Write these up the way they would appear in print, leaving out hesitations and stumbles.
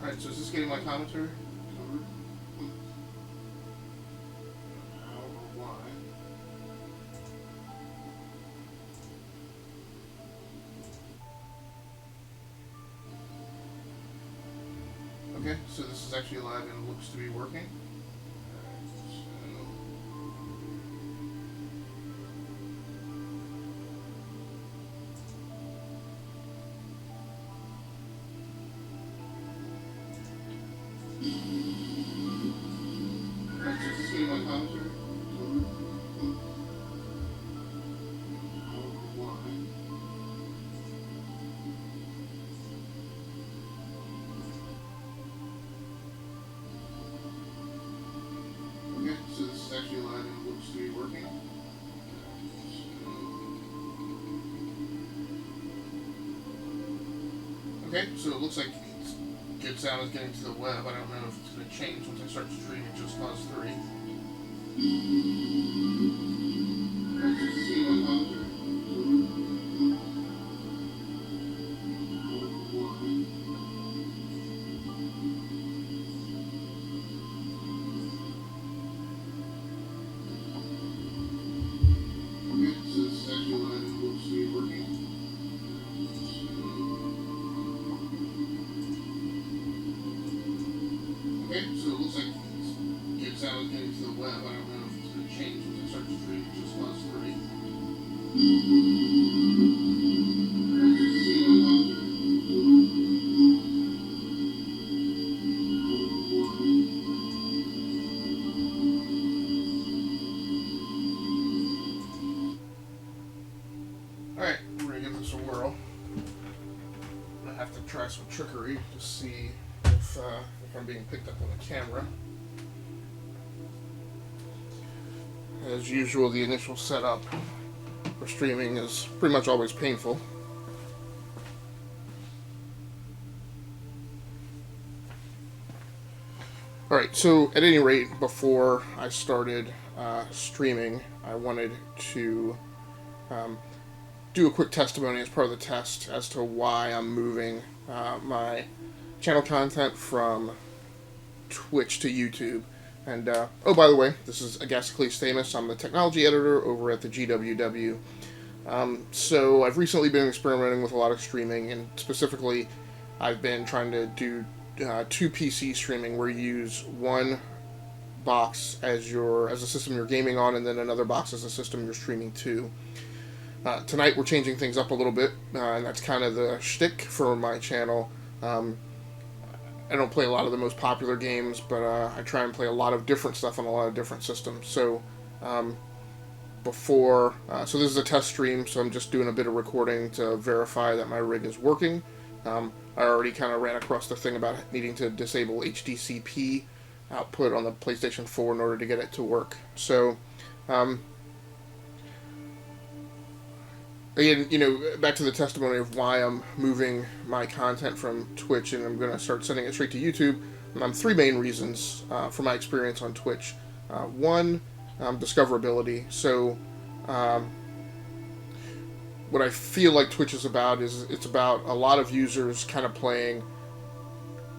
Alright, so is this getting my commentary? Okay, so this is actually live and looks to be working. Alright, so is this getting my commentary? Okay, so this is actually live and looks to be working. Okay, so it looks like good sound is getting to the web. I don't know if it's going to change once I start streaming just cause 3. Okay, so it looks like good sound is getting to the web. I don't know if it's going to change once I start streaming just cause 3. Alright, we're going to give this a whirl. I'm going to have to try some trickery to see if I'm being picked up on the camera. As usual, the initial setup for streaming is pretty much always painful. Alright, so at any rate, before I started streaming, I wanted to do a quick testimony as part of the test as to why I'm moving my channel content from Twitch to YouTube. And, oh, by the way, this is Agasically Stamus. I'm the technology editor over at the GWW. So I've recently been experimenting with a lot of streaming, and specifically I've been trying to do 2 PC streaming where you use one box as a system you're gaming on, and then another box as a system you're streaming to. Tonight we're changing things up a little bit, and that's kind of the shtick for my channel. I don't play a lot of the most popular games, but I try and play a lot of different stuff on a lot of different systems. So so this is a test stream, so I'm just doing a bit of recording to verify that my rig is working. I already kind of ran across the thing about needing to disable HDCP output on the PlayStation 4 in order to get it to work. So again, back to the testimony of why I'm moving my content from Twitch and I'm going to start sending it straight to YouTube. 3 main reasons for my experience on Twitch. One, discoverability. So, what I feel like Twitch is about is it's about a lot of users kind of playing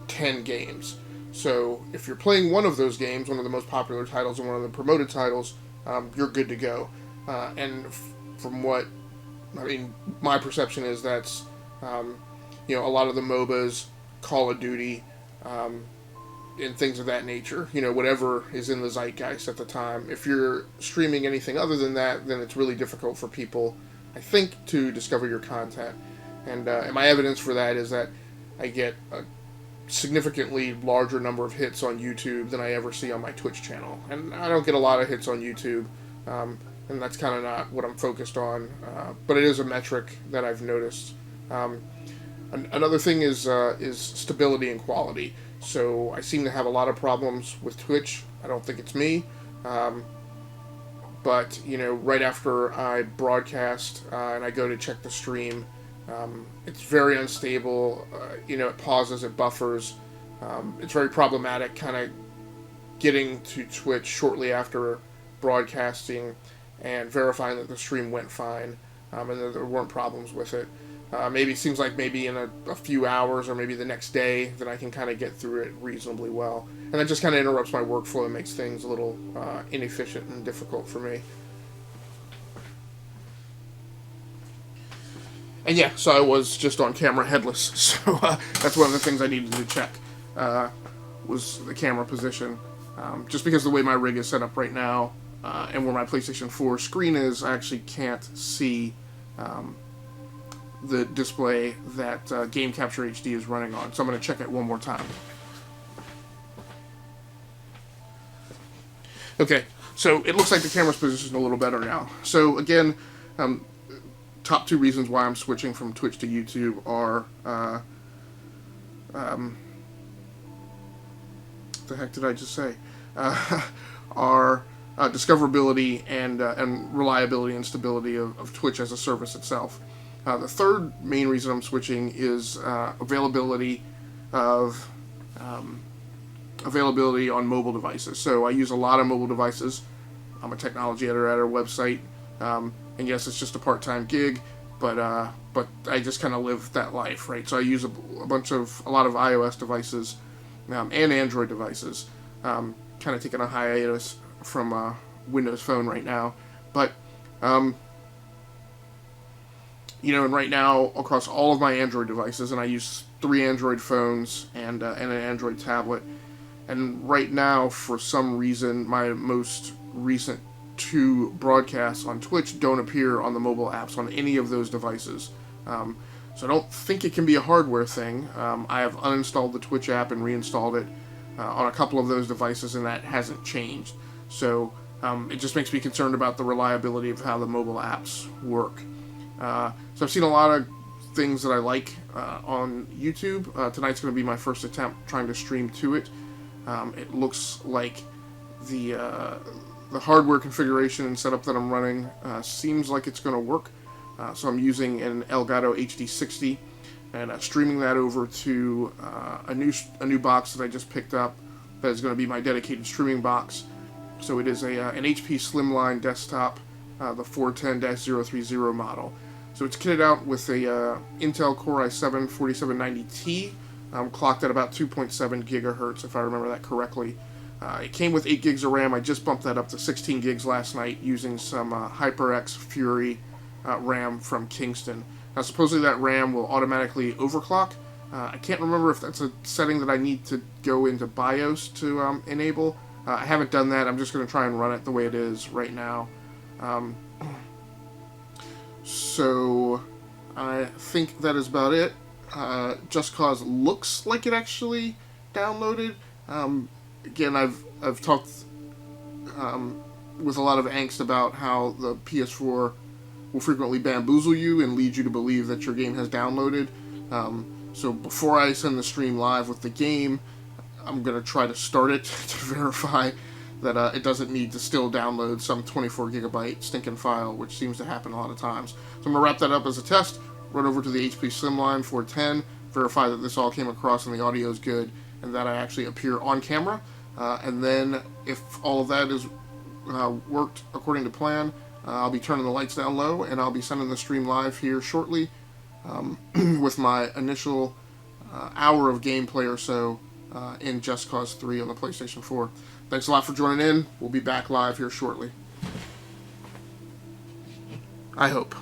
10 games. So, if you're playing one of those games, one of the most popular titles and one of the promoted titles, you're good to go. And from what my perception is that's, a lot of the MOBAs, Call of Duty, and things of that nature, whatever is in the zeitgeist at the time. If you're streaming anything other than that, then it's really difficult for people, I think, to discover your content. And my evidence for that is that I get a significantly larger number of hits on YouTube than I ever see on my Twitch channel. And I don't get a lot of hits on YouTube, and that's kind of not what I'm focused on, but it is a metric that I've noticed. Another thing is stability and quality. So I seem to have a lot of problems with Twitch. I don't think it's me, but right after I broadcast and I go to check the stream, it's very unstable. It pauses, it buffers. It's very problematic kind of getting to Twitch shortly after broadcasting and verifying that the stream went fine, and that there weren't problems with it. maybe it seems like maybe in a few hours or maybe the next day that I can kind of get through it reasonably well. And that just kind of interrupts my workflow and makes things a little inefficient and difficult for me. And yeah, so I was just on camera headless, so that's one of the things I needed to check, was the camera position. Just because of the way my rig is set up right now, and where my PlayStation 4 screen is, I actually can't see the display that Game Capture HD is running on, so I'm going to check it one more time. Okay, so it looks like the camera's positioned a little better now. So again, top two reasons why I'm switching from Twitch to YouTube are, what the heck did I just say? Are discoverability and reliability and stability of Twitch as a service itself. The third main reason I'm switching is availability on mobile devices. So I use a lot of mobile devices. I'm a technology editor at our website. And yes, it's just a part-time gig, but I just kind of live that life, right? So I use a lot of iOS devices and Android devices. Kind of taking a hiatus from Windows Phone right now, but and right now across all of my Android devices, and I use 3 Android phones and an Android tablet. And right now, for some reason, my most recent 2 broadcasts on Twitch don't appear on the mobile apps on any of those devices. So I don't think it can be a hardware thing. I have uninstalled the Twitch app and reinstalled it on a couple of those devices, and that hasn't changed. So it just makes me concerned about the reliability of how the mobile apps work. So I've seen a lot of things that I like on YouTube. Tonight's going to be my first attempt trying to stream to it. It looks like the hardware configuration and setup that I'm running seems like it's going to work. So I'm using an Elgato HD60 and streaming that over to a new box that I just picked up that is going to be my dedicated streaming box. So it is an HP Slimline desktop, the 410-030 model. So it's kitted out with a Intel Core i7 4790T, clocked at about 2.7 gigahertz, if I remember that correctly. It came with 8 gigs of RAM. I just bumped that up to 16 gigs last night using some HyperX Fury RAM from Kingston. Now, supposedly that RAM will automatically overclock. I can't remember if that's a setting that I need to go into BIOS to enable. I haven't done that. I'm just going to try and run it the way it is right now. So I think that is about it. Just Cause looks like it actually downloaded. Again, I've talked with a lot of angst about how the PS4 will frequently bamboozle you and lead you to believe that your game has downloaded. So before I send the stream live with the game, I'm going to try to start it to verify that it doesn't need to still download some 24 gigabyte stinking file, which seems to happen a lot of times. So I'm going to wrap that up as a test, run over to the HP Slimline 410, verify that this all came across and the audio is good, and that I actually appear on camera. And then if all of that is worked according to plan, I'll be turning the lights down low, and I'll be sending the stream live here shortly with my initial hour of gameplay or so in Just Cause 3 on the PlayStation 4. Thanks a lot for joining in. We'll be back live here shortly. I hope.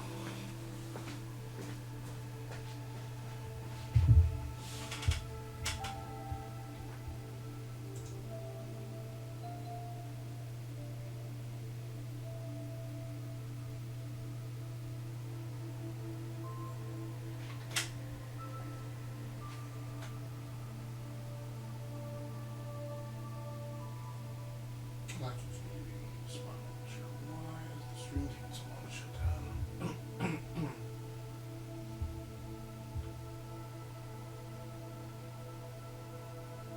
Like